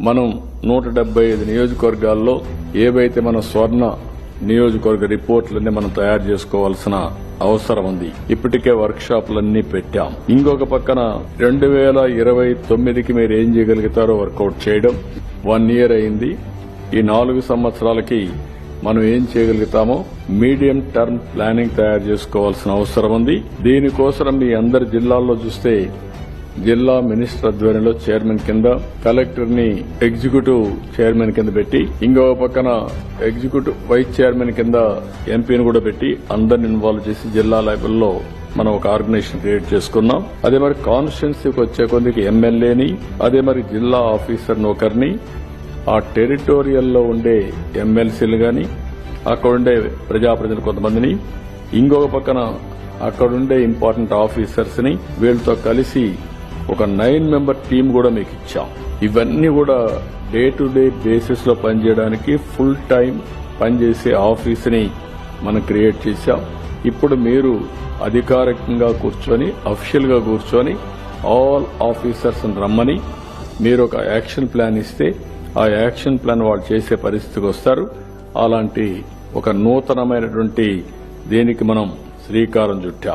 మనం 175 నియోజకవర్గాల్లో ఏవైతే మన స్వర్ణ నియోజకవర్గ రిపోర్టులన్నీ మనం తయారు చేసుకోవాల్సిన అవసరం ఉంది. ఇప్పటికే వర్క్ షాపులన్నీ పెట్టాం. ఇంకొక పక్కన 2029కి మీరు ఏం చేయగలుగుతారో వర్కౌట్ చేయడం 1 ఇయర్ అయింది. ఈ 4 సంవత్సరాలకి మనం ఏం చేయగలుగుతామో మీడియం టర్మ్ ప్లానింగ్ తయారు చేసుకోవాల్సిన అవసరం ఉంది. దీనికోసం మీ అందరి జిల్లాల్లో చూస్తే జిల్లా మినిస్టర్ ఆధ్వర్యంలో చైర్మన్ కింద, కలెక్టర్ ని ఎగ్జిక్యూటివ్ చైర్మన్ కింద పెట్టి, ఇంకొక పక్కన ఎగ్జిక్యూటివ్ వైస్ చైర్మన్ కింద ఎంపీని కూడా పెట్టి అందరిని ఇన్వాల్వ్ చేసి జిల్లా లెవెల్లో మనం ఒక ఆర్గనైజేషన్ క్రియేట్ చేసుకున్నాం. అదే మరి కాన్స్టిట్యున్సీకి వచ్చే కొద్దికి ఎమ్మెల్యేని, అదే మరి జిల్లా ఆఫీసర్ని ఒకరిని, ఆ టెరిటోరియల్లో ఉండే ఎమ్మెల్సీలు గాని, అక్కడుండే ప్రజాప్రతినిధులు కొంతమందిని, ఇంకొక పక్కన అక్కడుండే ఇంపార్టెంట్ ఆఫీసర్స్ ని వీళ్ళతో కలిసి ఒక 9 మెంబర్ టీం కూడా మీకు ఇచ్చాం. ఇవన్నీ కూడా డే టు డే బేసిస్ లో పనిచేయడానికి ఫుల్ టైం పనిచేసే ఆఫీస్ ని మనం క్రియేట్ చేశాం. ఇప్పుడు మీరు అధికారికంగా కూర్చొని, అఫీషియల్ గా కూర్చొని ఆల్ ఆఫీసర్స్ రమ్మని మీరు ఒక యాక్షన్ ప్లాన్ ఇస్తే ఆ యాక్షన్ ప్లాన్ వాళ్ళు చేసే పరిస్థితికి వస్తారు. అలాంటి ఒక నూతనమైనటువంటి దీనికి మనం శ్రీకారం చుట్టాం.